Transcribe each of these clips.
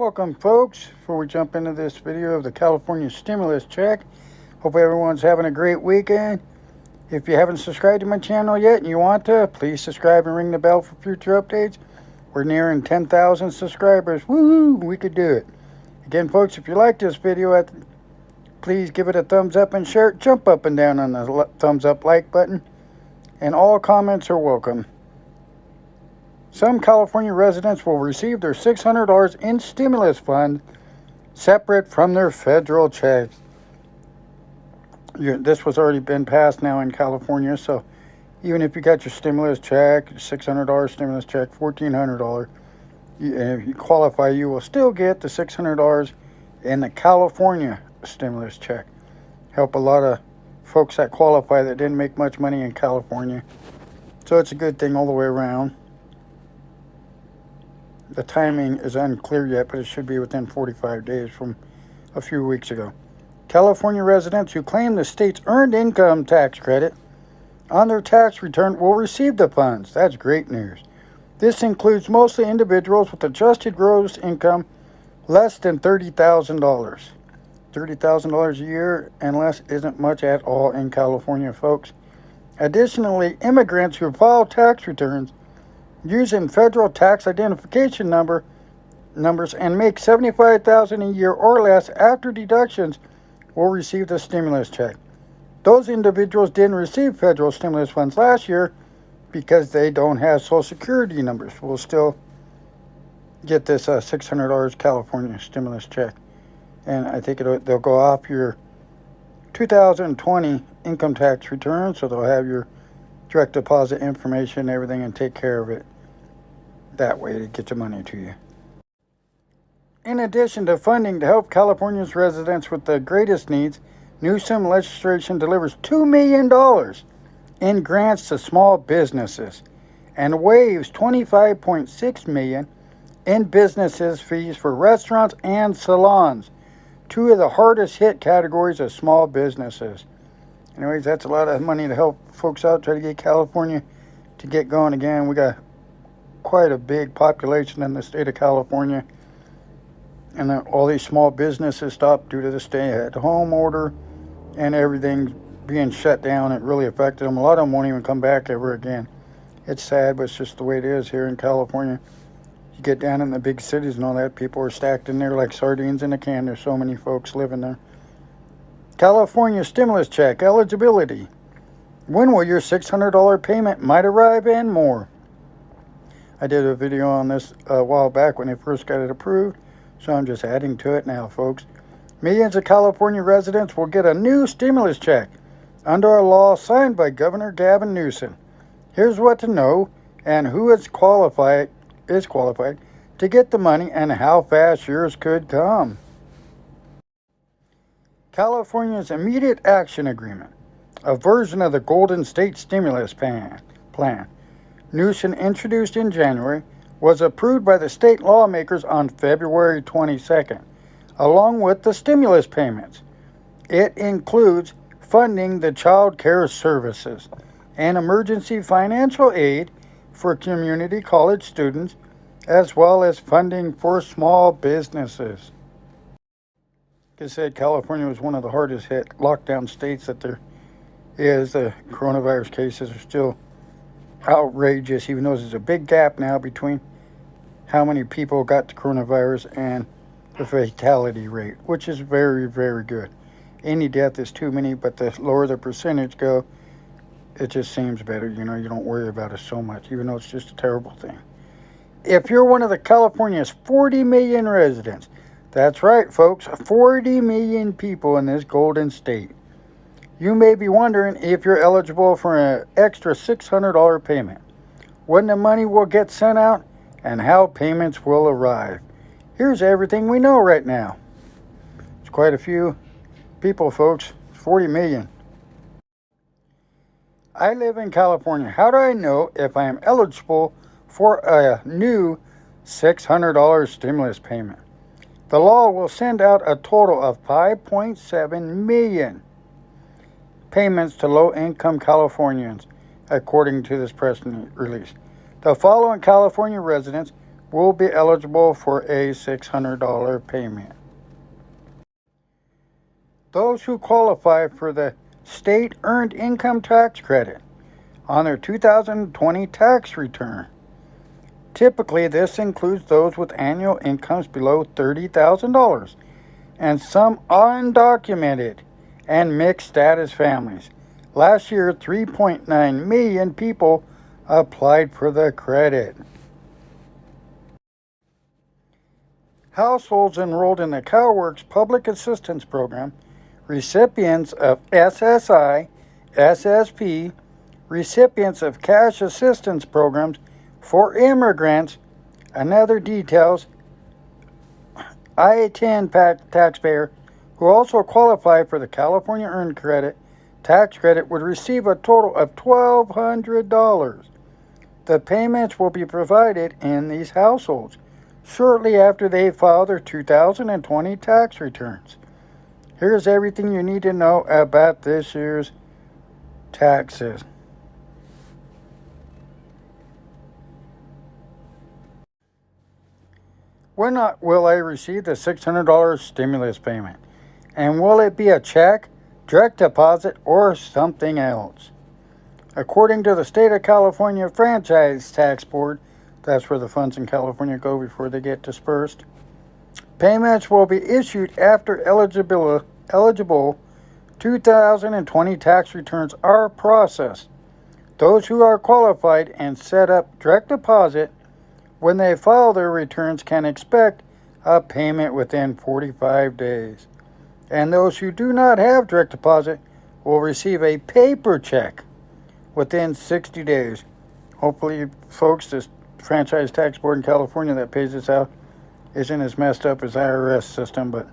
Welcome, folks. Before we jump into this video of the California stimulus check, hope everyone's having a great weekend. If you haven't subscribed to my channel yet and you want to, please subscribe and ring the bell for future updates. We're nearing 10,000 subscribers. Woohoo! We could do it. Again, folks, if you like this video, please give it a thumbs up and share it. Jump up and down on the thumbs up like button. And all comments are welcome. Some California residents will receive their $600 in stimulus funds separate from their federal checks. This was already been passed now in California, so even if you got your stimulus check, $600 stimulus check, $1,400, and if you qualify, you will still get the $600 in the California stimulus check. Help a lot of folks that qualify that didn't make much money in California. So it's a good thing all the way around. The timing is unclear yet, but it should be within 45 days from a few weeks ago. California residents who claim the state's earned income tax credit on their tax return will receive the funds. That's great news. This includes mostly individuals with adjusted gross income less than $30,000. $30,000 a year and less isn't much at all in California, folks. Additionally, immigrants who file tax returns using federal tax identification numbers and make $75,000 a year or less after deductions will receive the stimulus check. Those individuals didn't receive federal stimulus funds last year because they don't have Social Security numbers. Will still get this $600 California stimulus check. And I think they'll go off your 2020 income tax return, so they'll have your direct deposit information and everything and take care of it that way to get your money to you. In addition to funding to help California's residents with the greatest needs, Newsom legislation delivers $2 million in grants to small businesses and waives $25.6 million in businesses fees for restaurants and salons, two of the hardest hit categories of small businesses. Anyways, that's a lot of money to help folks out, try to get California to get going again. We got quite a big population in the state of California, and all these small businesses stopped due to the stay-at-home order and everything being shut down. It really affected them. A lot of them won't even come back ever again. It's sad, but it's just the way it is here in California. You get down in the big cities and all that, people are stacked in there like sardines in a can. There's so many folks living there. California stimulus check eligibility. When will your $600 payment might arrive and more? I did a video on this a while back when they first got it approved, so I'm just adding to it now, folks. Millions of California residents will get a new stimulus check under a law signed by Governor Gavin Newsom. Here's what to know and who is qualified to get the money and how fast yours could come. California's Immediate Action Agreement, a version of the Golden State Stimulus Plan Newsom introduced in January, was approved by the state lawmakers on February 22nd, along with the stimulus payments. It includes funding the child care services and emergency financial aid for community college students, as well as funding for small businesses. Like I said, California was one of the hardest hit lockdown states that there is. The coronavirus cases are still outrageous, even though there's a big gap now between how many people got the coronavirus and the fatality rate, which is very, very good. Any death is too many, but the lower the percentage go, it just seems better. You don't worry about it so much, even though it's just a terrible thing. If you're one of the California's 40 million residents, that's right, folks, 40 million people in this golden state, you may be wondering if you're eligible for an extra $600 payment, when the money will get sent out, and how payments will arrive. Here's everything we know right now. It's quite a few people, folks. 40 million. I live in California. How do I know if I am eligible for a new $600 stimulus payment? The law will send out a total of 5.7 million payments to low-income Californians, according to this press release. The following California residents will be eligible for a $600 payment. Those who qualify for the state earned income tax credit on their 2020 tax return. Typically, this includes those with annual incomes below $30,000 and some undocumented and mixed status families. Last year, 3.9 million people applied for the credit. Households enrolled in the CalWORKS Public Assistance Program, recipients of SSI, SSP, recipients of cash assistance programs for immigrants, and other details, I-10 taxpayer who also qualify for the California Earned Credit tax credit would receive a total of $1,200. The payments will be provided in these households shortly after they file their 2020 tax returns. Here's everything you need to know about this year's taxes. When will I receive the $600 stimulus payment? And will it be a check, direct deposit, or something else? According to the State of California Franchise Tax Board, that's where the funds in California go before they get dispersed, payments will be issued after eligible 2020 tax returns are processed. Those who are qualified and set up direct deposit when they file their returns can expect a payment within 45 days. And those who do not have direct deposit will receive a paper check within 60 days. Hopefully, folks, this franchise tax board in California that pays this out isn't as messed up as the IRS system, but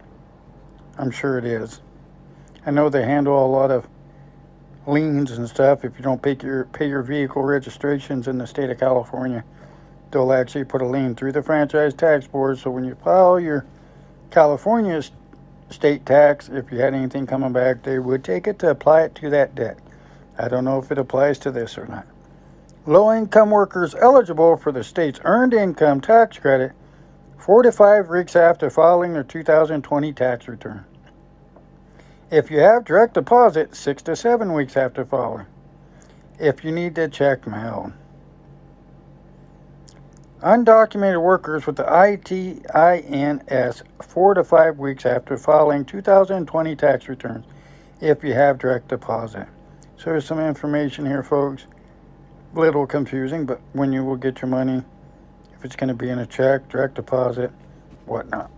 I'm sure it is. I know they handle a lot of liens and stuff. If you don't pay your vehicle registrations in the state of California, they'll actually put a lien through the franchise tax board. So when you file your California state tax, if you had anything coming back, they would take it to apply it to that debt. I don't know if it applies to this or not. Low-income workers eligible for the state's earned income tax credit 4 to 5 weeks after filing their 2020 tax return. If you have direct deposit, 6 to 7 weeks after filing. If you need the check mailed. Undocumented workers with the ITINS 4 to 5 weeks after filing 2020 tax returns if you have direct deposit. So there's some information here, folks. A little confusing, but when you will get your money, if it's going to be in a check, direct deposit, whatnot.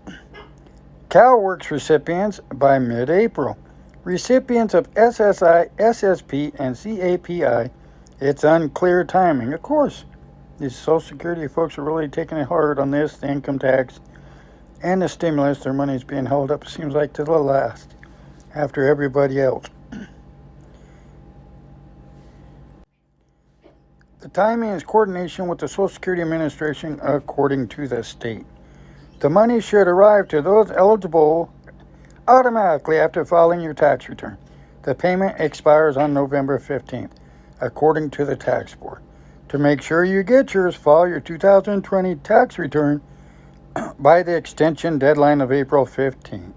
CalWORKS recipients by mid-April. Recipients of SSI, SSP, and CAPI, it's unclear timing. Of course, these Social Security folks are really taking it hard on this, the income tax, and the stimulus. Their money's being held up, it seems like, to the last, after everybody else. The timing is coordination with the Social Security Administration according to the state. The money should arrive to those eligible automatically after filing your tax return. The payment expires on November 15th, according to the tax board. To make sure you get yours, file your 2020 tax return by the extension deadline of April 15th.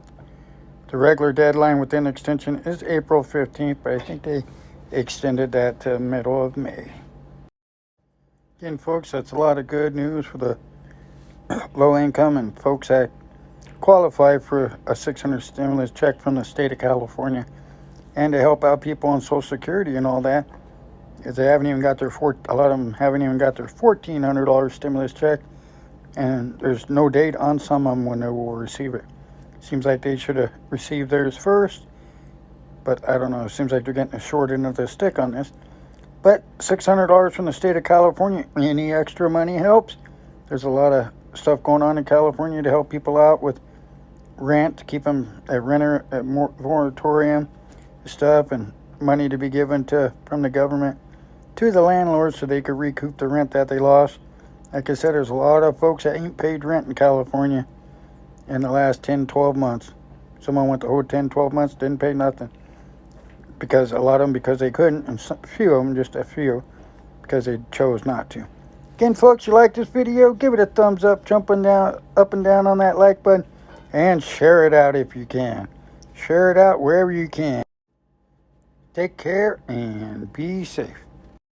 The regular deadline within extension is April 15th, but I think they extended that to middle of May. Again, folks, that's a lot of good news for the low income and folks that qualify for a $600 stimulus check from the state of California, and to help out people on Social Security and all that, because they haven't even got their a lot of them haven't even got their $1,400 stimulus check, and there's no date on some of them when they will receive it. Seems like they should have received theirs first, but I don't know. It seems like they're getting a short end of the stick on this. But $600 from the state of California, any extra money helps. There's a lot of stuff going on in California to help people out with rent, to keep them at renter at moratorium stuff, and money to be given from the government to the landlords so they could recoup the rent that they lost. Like I said, there's a lot of folks that ain't paid rent in California in the last 10, 12 months. Someone went the whole 10, 12 months, didn't pay nothing. Because a lot of them, because they couldn't, and a few of them, just a few, because they chose not to. Again, folks, you like this video, give it a thumbs up, jumping down, up and down on that like button, and share it out if you can. Share it out wherever you can. Take care and be safe.